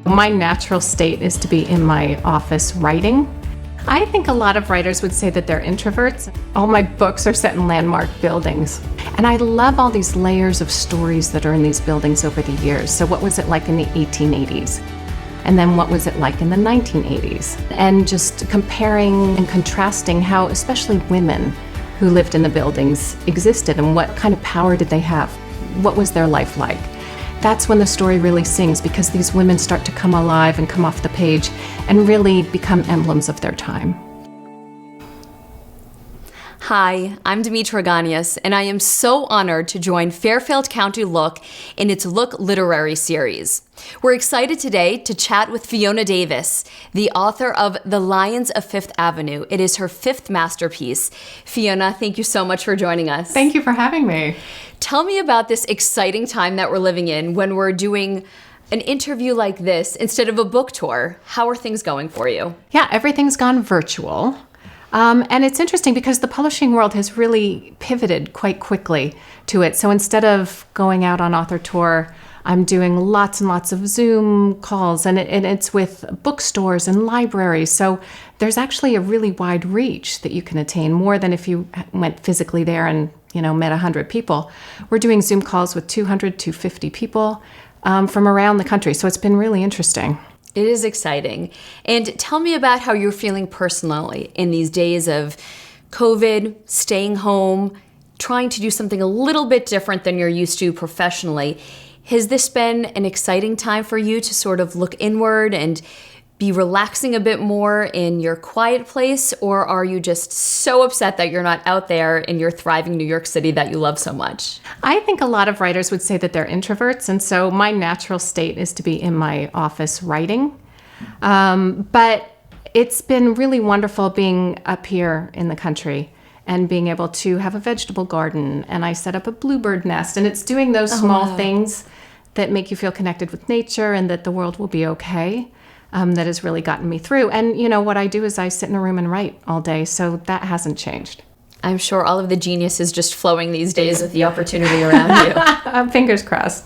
My natural state is to be in my office writing. I think a lot of writers would say that they're introverts. All my books are set in landmark buildings. And I love all these layers of stories that are in these buildings over the years. So what was it like in the 1880s? And then what was it like in the 1980s? And just comparing and contrasting how especially women who lived in the buildings existed and what kind of power did they have? What was their life like? That's when the story really sings, because these women start to come alive and come off the page and really become emblems of their time. Hi, I'm Demetra Ganias, and I am so honored to join Fairfield County Look in its Look Literary Series. We're excited today to chat with Fiona Davis, the author of The Lions of Fifth Avenue. It is her fifth masterpiece. Fiona, thank you so much for joining us. Thank you for having me. Tell me about this exciting time that we're living in when we're doing an interview like this instead of a book tour. How are things going for you? Yeah, everything's gone virtual. And it's interesting because the publishing world has really pivoted quite quickly to it. So instead of going out on author tour, I'm doing lots and lots of Zoom calls, and it's with bookstores and libraries. So there's actually a really wide reach that you can attain, more than if you went physically there and met 100 people. We're doing Zoom calls with 200 to 50 people from around the country. So it's been really interesting. It is exciting. And tell me about how you're feeling personally in these days of COVID, staying home, trying to do something a little bit different than you're used to professionally. Has this been an exciting time for you to sort of look inward and be relaxing a bit more in your quiet place? Or are you just so upset that you're not out there in your thriving New York City that you love so much? I think a lot of writers would say that they're introverts, and so my natural state is to be in my office writing. But it's been really wonderful being up here in the country and being able to have a vegetable garden, and I set up a bluebird nest, and it's doing those small things that make you feel connected with nature and that the world will be okay. That has really gotten me through. And what I do is I sit in a room and write all day, so that hasn't changed. I'm sure all of the genius is just flowing these days with the opportunity around you. Fingers crossed.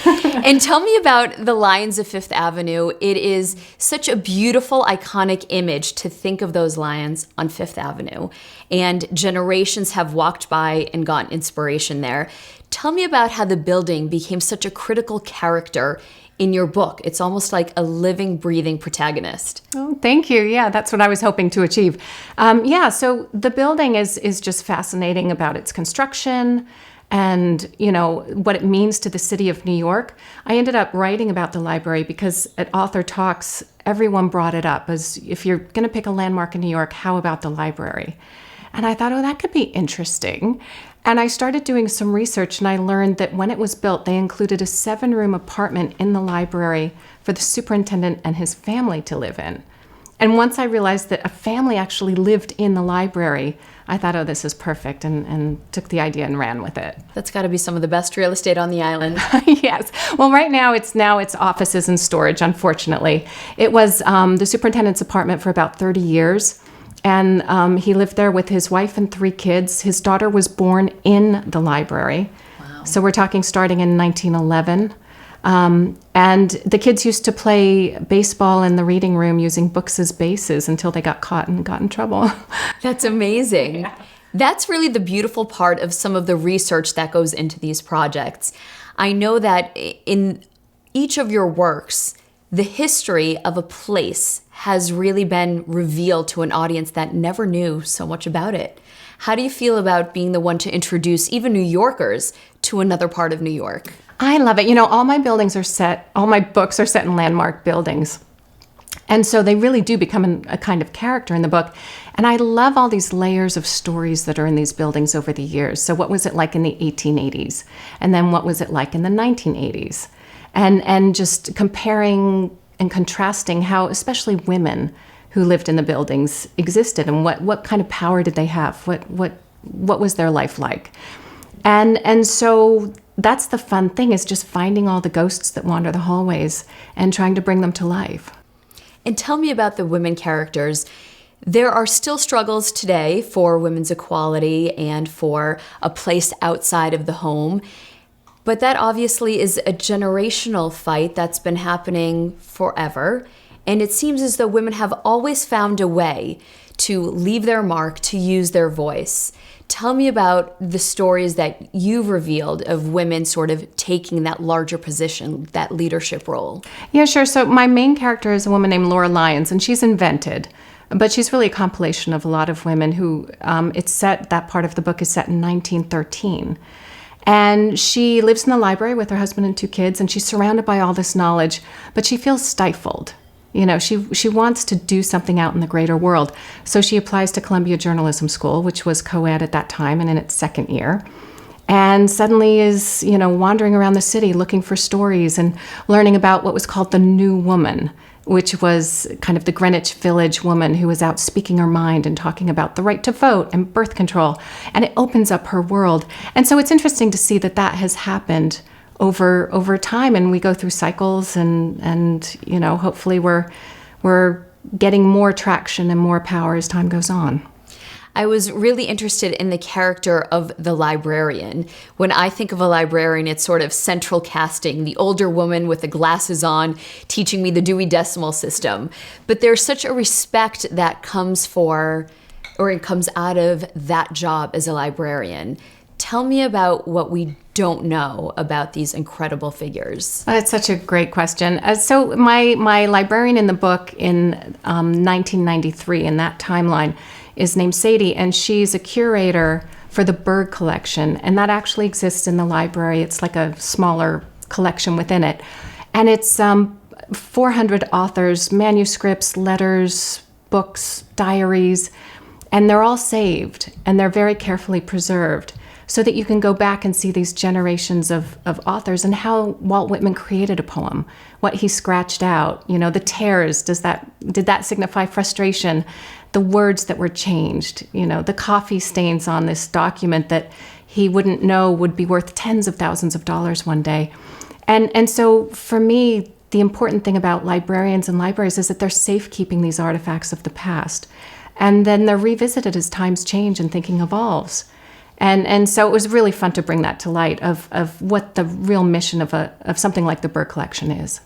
And tell me about the Lions of Fifth Avenue. It is such a beautiful, iconic image to think of those lions on Fifth Avenue. And generations have walked by and gotten inspiration there. Tell me about how the building became such a critical character in your book. It's almost like a living, breathing protagonist. Oh, thank you. Yeah, that's what I was hoping to achieve. So the building is just fascinating about its construction and, what it means to the city of New York. I ended up writing about the library because at author talks, everyone brought it up as, if you're going to pick a landmark in New York, how about the library? And I thought, that could be interesting. And I started doing some research, and I learned that when it was built, they included a 7-room apartment in the library for the superintendent and his family to live in. And once I realized that a family actually lived in the library, I thought, this is perfect, and took the idea and ran with it. That's got to be some of the best real estate on the island. Yes. Well, right now it's offices and storage, unfortunately. It was the superintendent's apartment for about 30 years. And he lived there with his wife and 3 kids. His daughter was born in the library. Wow. So we're talking starting in 1911. And the kids used to play baseball in the reading room using books as bases until they got caught and got in trouble. That's amazing. Yeah. That's really the beautiful part of some of the research that goes into these projects. I know that in each of your works, the history of a place has really been revealed to an audience that never knew so much about it. How do you feel about being the one to introduce even New Yorkers to another part of New York? I love it. All my books are set in landmark buildings. And so they really do become a kind of character in the book. And I love all these layers of stories that are in these buildings over the years. So what was it like in the 1880s? And then what was it like in the 1980s? And just comparing and contrasting how especially women who lived in the buildings existed and what kind of power did they have? What was their life like? And so that's the fun thing, is just finding all the ghosts that wander the hallways and trying to bring them to life. And tell me about the women characters. There are still struggles today for women's equality and for a place outside of the home. But that obviously is a generational fight that's been happening forever. And it seems as though women have always found a way to leave their mark, to use their voice. Tell me about the stories that you've revealed of women sort of taking that larger position, that leadership role. Yeah, sure. So my main character is a woman named Laura Lyons, and she's invented, but she's really a compilation of a lot of women who, that part of the book is set in 1913. And she lives in the library with her husband and 2 kids, and she's surrounded by all this knowledge, but she feels stifled. You know, she wants to do something out in the greater world. So she applies to Columbia Journalism School, which was co-ed at that time and in its 2nd year. And suddenly is, wandering around the city looking for stories and learning about what was called the New Woman, which was kind of the Greenwich Village woman who was out speaking her mind and talking about the right to vote and birth control. And it opens up her world. And so it's interesting to see that has happened over time, and we go through cycles, and hopefully we're getting more traction and more power as time goes on. I was really interested in the character of the librarian. When I think of a librarian, it's sort of central casting, the older woman with the glasses on, teaching me the Dewey Decimal System. But there's such a respect that comes out of that job as a librarian. Tell me about what we don't know about these incredible figures. That's such a great question. So my librarian in the book in 1993, in that timeline, is named Sadie, and she's a curator for the Berg collection, and that actually exists in the library. It's like a smaller collection within it. And it's 400 authors, manuscripts, letters, books, diaries, and they're all saved, and they're very carefully preserved, so that you can go back and see these generations of authors and how Walt Whitman created a poem, what he scratched out, the tears, did that signify frustration, the words that were changed, the coffee stains on this document that he wouldn't know would be worth tens of thousands of dollars one day. And so for me, the important thing about librarians and libraries is that they're safekeeping these artifacts of the past. And then they're revisited as times change and thinking evolves. And so it was really fun to bring that to light of what the real mission of something like the Berg collection is.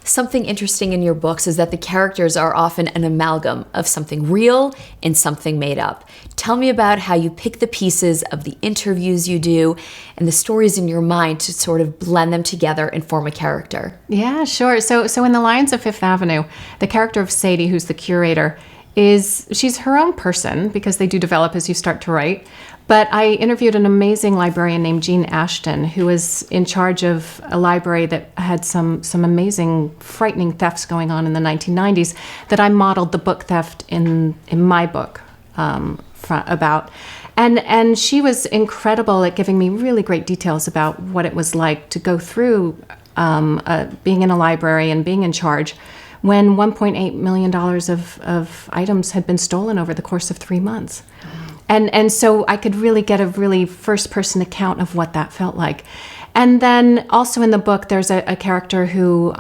Something interesting in your books is that the characters are often an amalgam of something real and something made up. Tell me about how you pick the pieces of the interviews you do and the stories in your mind to sort of blend them together and form a character. Yeah, sure. So in The Lions of Fifth Avenue, the character of Sadie, who's the curator, she's her own person, because they do develop as you start to write. But I interviewed an amazing librarian named Jean Ashton, who was in charge of a library that had some amazing, frightening thefts going on in the 1990s that I modeled the book theft in my book about. And she was incredible at giving me really great details about what it was like to go through being in a library and being in charge when $1.8 million of items had been stolen over the course of 3 months. And so I could really get a really first-person account of what that felt like. And then also in the book, there's a character who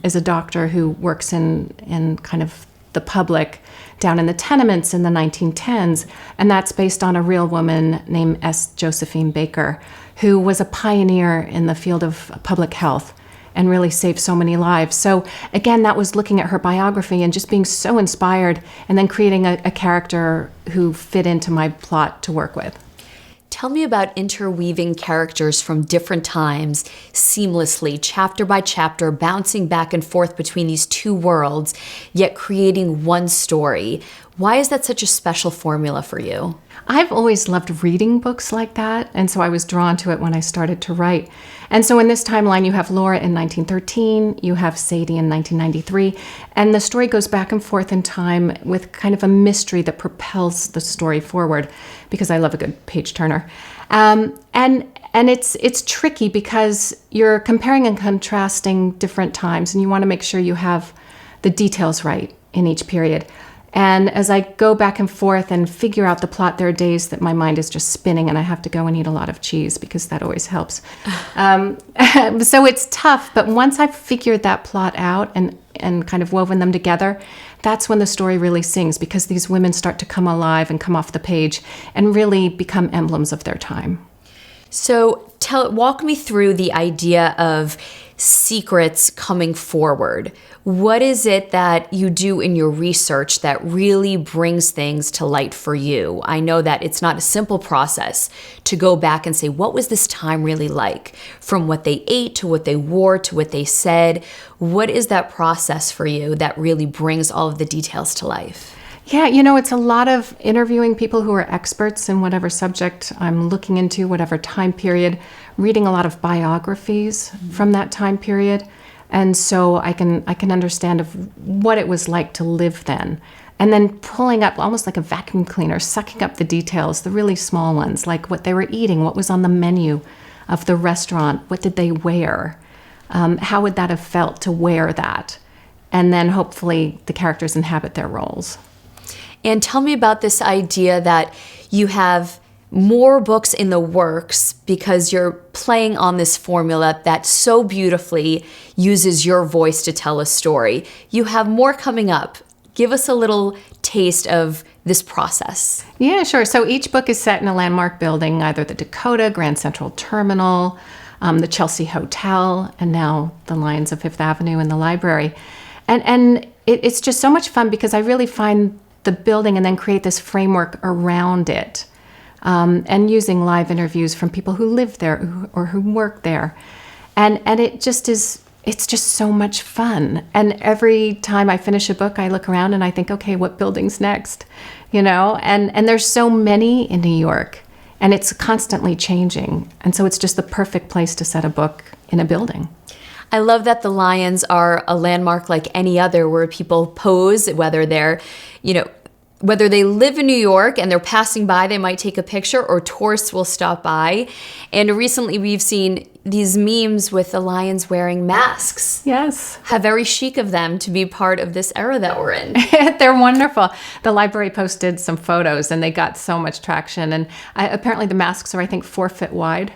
is a doctor who works in kind of the public down in the tenements in the 1910s, and that's based on a real woman named S. Josephine Baker, who was a pioneer in the field of public health and really saved so many lives. So again, that was looking at her biography and just being so inspired, and then creating a character who fit into my plot to work with. Tell me about interweaving characters from different times seamlessly, chapter by chapter, bouncing back and forth between these two worlds, yet creating one story. Why is that such a special formula for you? I've always loved reading books like that, and so I was drawn to it when I started to write. And so in this timeline, you have Laura in 1913, you have Sadie in 1993, and the story goes back and forth in time with kind of a mystery that propels the story forward, because I love a good page turner. And it's tricky because you're comparing and contrasting different times, and you want to make sure you have the details right in each period. And as I go back and forth and figure out the plot, there are days that my mind is just spinning and I have to go and eat a lot of cheese, because that always helps. So it's tough, but once I've figured that plot out and kind of woven them together, that's when the story really sings, because these women start to come alive and come off the page and really become emblems of their time. So walk me through the idea of secrets coming forward. What is it that you do in your research that really brings things to light for you? I know that it's not a simple process to go back and say, what was this time really like? From what they ate to what they wore to what they said. What is that process for you that really brings all of the details to life? Yeah, it's a lot of interviewing people who are experts in whatever subject I'm looking into, whatever time period, reading a lot of biographies from that time period. And so I can understand of what it was like to live then. And then pulling up almost like a vacuum cleaner, sucking up the details, the really small ones, like what they were eating, what was on the menu of the restaurant, what did they wear, how would that have felt to wear that? And then hopefully the characters inhabit their roles. And tell me about this idea that you have more books in the works because you're playing on this formula that so beautifully uses your voice to tell a story. You have more coming up. Give us a little taste of this process. Yeah, sure. So each book is set in a landmark building, either the Dakota, Grand Central Terminal, the Chelsea Hotel, and now the Lions of Fifth Avenue and the Library. And it's just so much fun because I really find the building and then create this framework around it. And using live interviews from people who live there or who work there. And it's just so much fun. And every time I finish a book, I look around and I think, okay, what building's next? And there's so many in New York and it's constantly changing. And so it's just the perfect place to set a book in a building. I love that the Lions are a landmark like any other where people pose, whether they live in New York and they're passing by, they might take a picture, or tourists will stop by. And recently we've seen these memes with the Lions wearing masks. Yes. How very chic of them to be part of this era that we're in. They're wonderful. The library posted some photos and they got so much traction. And apparently the masks are, I think, 4 feet wide.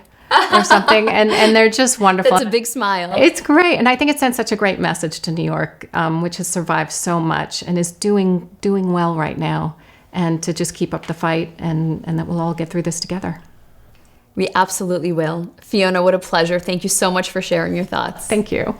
Or something, and they're just wonderful. That's a big smile. It's great, and I think it sends such a great message to New York, which has survived so much and is doing well right now, and to just keep up the fight, and that we'll all get through this together. We absolutely will. Fiona, what a pleasure. Thank you so much for sharing your thoughts. Thank you.